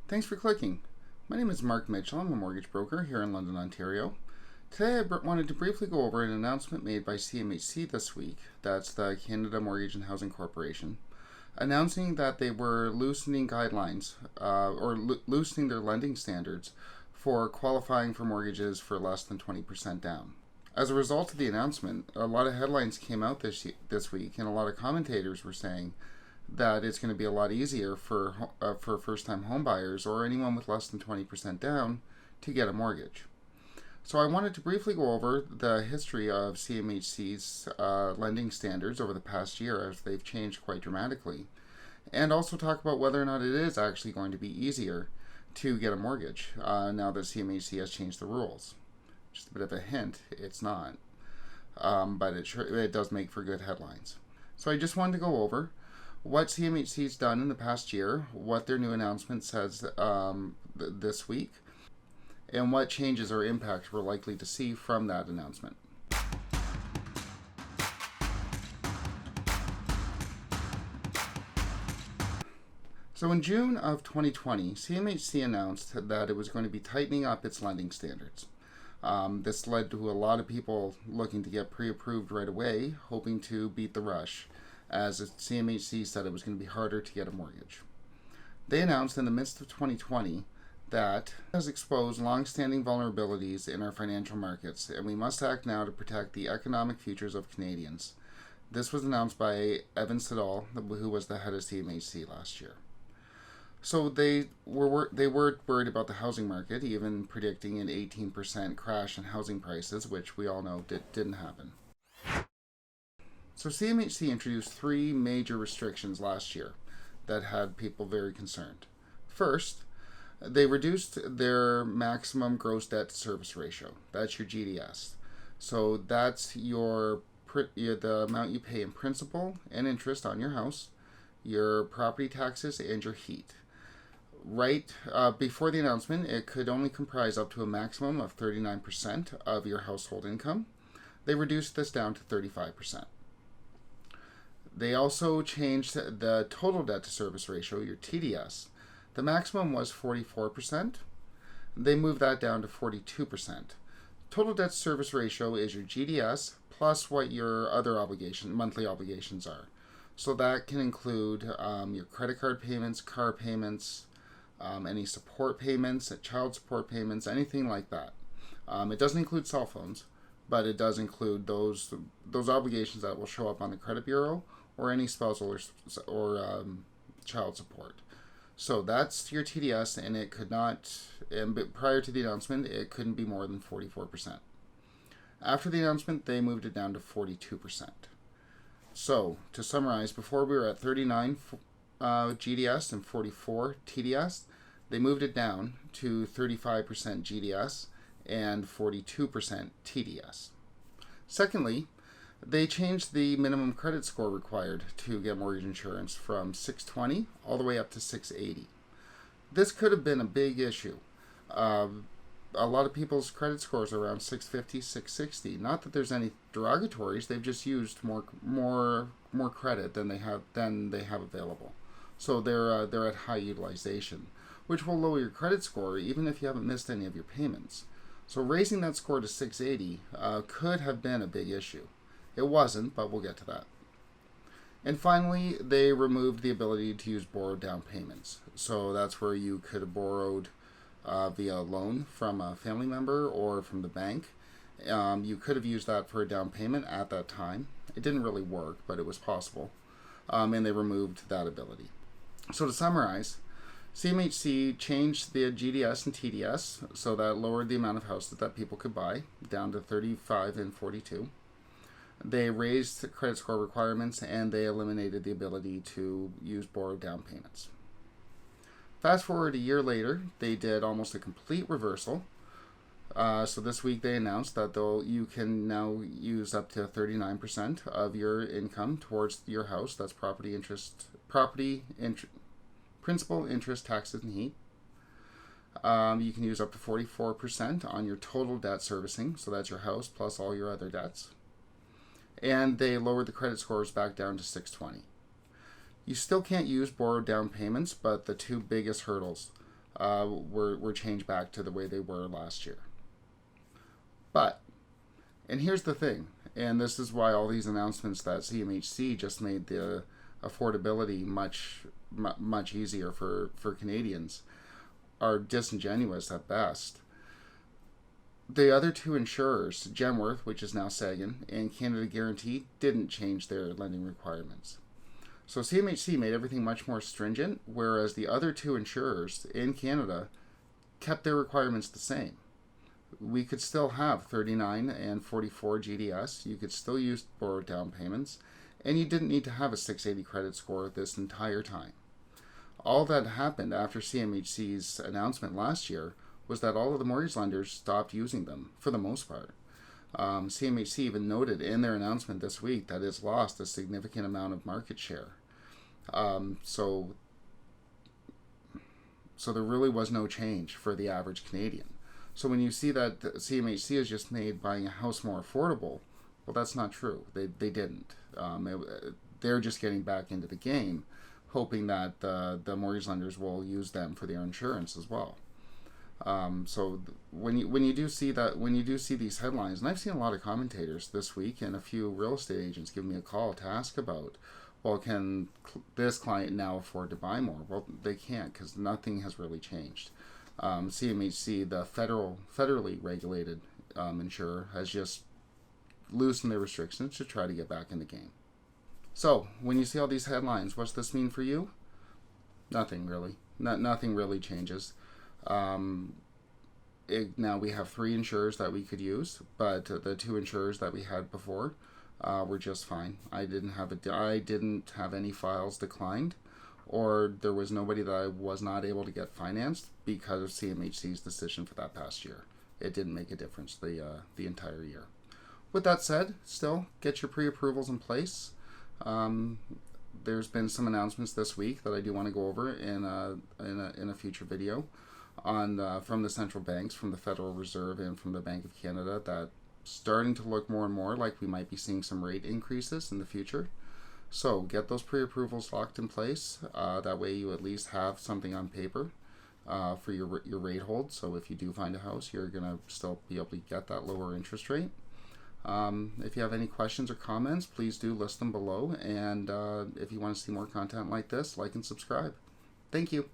Thanks for clicking. My name is Mark Mitchell. I'm a mortgage broker here in London, Ontario. Today I wanted to briefly go over an announcement made by CMHC this week, that's the Canada Mortgage and Housing Corporation, announcing that they were loosening guidelines loosening their lending standards for qualifying for mortgages for less than 20% down. As a result of the announcement, a lot of headlines came out this week, and a lot of commentators were saying that it's going to be a lot easier for first-time homebuyers or anyone with less than 20% down to get a mortgage. So I wanted to briefly go over the history of CMHC's lending standards over the past year, as they've changed quite dramatically, and also talk about whether or not it is actually going to be easier to get a mortgage now that CMHC has changed the rules. Just a bit of a hint, it's not, but it does make for good headlines. So I just wanted to go over what CMHC's done in the past year, what their new announcement says this week, and what changes or impact we're likely to see from that announcement. So in June of 2020, CMHC announced that it was going to be tightening up its lending standards. This led to a lot of people looking to get pre-approved right away, hoping to beat the rush, as CMHC said it was going to be harder to get a mortgage. They announced in the midst of 2020 that it has exposed long-standing vulnerabilities in our financial markets, and we must act now to protect the economic futures of Canadians. This was announced by Evan Siddall, who was the head of CMHC last year. So they were worried about the housing market, even predicting an 18% crash in housing prices, which we all know didn't happen. So CMHC introduced three major restrictions last year that had people very concerned. First, they reduced their maximum gross debt to service ratio. That's your GDS. So that's the amount you pay in principal and interest on your house, your property taxes, and your heat. Right before the announcement, it could only comprise up to a maximum of 39% of your household income. They reduced this down to 35%. They also changed the total debt to service ratio, your TDS. The maximum was 44%. They moved that down to 42%. Total debt to service ratio is your GDS plus what your other monthly obligations are. So that can include your credit card payments, car payments, any support payments, child support payments, anything like that. It doesn't include cell phones, but it does include those obligations that will show up on the credit bureau or any spousal or child support. So that's your TDS, and it could not, but prior to the announcement, it couldn't be more than 44%. After the announcement, they moved it down to 42%. So, to summarize, before we were at 39 GDS and 44 TDS, they moved it down to 35% GDS and 42% TDS. Secondly, they changed the minimum credit score required to get mortgage insurance from 620 all the way up to 680. This could have been a big issue. A lot of people's credit scores are around 650, 660. Not that there's any derogatories, they've just used more credit than they have available. So they're at high utilization, which will lower your credit score even if you haven't missed any of your payments. So raising that score to 680 could have been a big issue. It wasn't, but we'll get to that. And finally, they removed the ability to use borrowed down payments. So that's where you could have borrowed via a loan from a family member or from the bank. You could have used that for a down payment at that time. It didn't really work, but it was possible. And they removed that ability. So to summarize, CMHC changed the GDS and TDS, so that lowered the amount of houses that people could buy down to 35 and 42. They raised the credit score requirements, and they eliminated the ability to use borrowed down payments. Fast forward a year later, they did almost a complete reversal. So this week they announced that you can now use up to 39% of your income towards your house. That's principal, interest, taxes, and heat. You can use up to 44% on your total debt servicing. So that's your house plus all your other debts. And they lowered the credit scores back down to 620. You still can't use borrowed down payments, but the two biggest hurdles were changed back to the way they were last year. But, and here's the thing, and this is why all these announcements that CMHC just made the affordability much easier for Canadians are disingenuous at best. The other two insurers, Genworth, which is now Sagan, and Canada Guarantee, didn't change their lending requirements. So CMHC made everything much more stringent, whereas the other two insurers in Canada kept their requirements the same. We could still have 39 and 44 GDS. You could still use borrowed down payments, and you didn't need to have a 680 credit score this entire time. All that happened after CMHC's announcement last year was that all of the mortgage lenders stopped using them for the most part. CMHC even noted in their announcement this week that it's lost a significant amount of market share. So there really was no change for the average Canadian. So when you see that CMHC has just made buying a house more affordable, well, that's not true. They didn't. They're just getting back into the game, hoping that the mortgage lenders will use them for their insurance as well. So when you do see these headlines, and I've seen a lot of commentators this week and a few real estate agents give me a call to ask about, well, can this client now afford to buy more? Well, they can't, because nothing has really changed. CMHC, the federally regulated insurer, has just loosened their restrictions to try to get back in the game. So when you see all these headlines, what's this mean for you? Nothing really. Nothing really changes. Now we have 3 insurers that we could use, but the 2 insurers that we had before were just fine. I didn't have any files declined, or there was nobody that I was not able to get financed because of CMHC's decision for that past year. It didn't make a difference the entire year. With that said, still get your pre-approvals in place. There's been some announcements this week that I do want to go over in a future video on from the central banks, from the Federal Reserve and from the Bank of Canada, that starting to look more and more like we might be seeing some rate increases in the future. So get those pre-approvals locked in place. That way you at least have something on paper for your rate hold. So if you do find a house, you're going to still be able to get that lower interest rate. If you have any questions or comments, please do list them below. And if you want to see more content like this, like and subscribe. Thank you.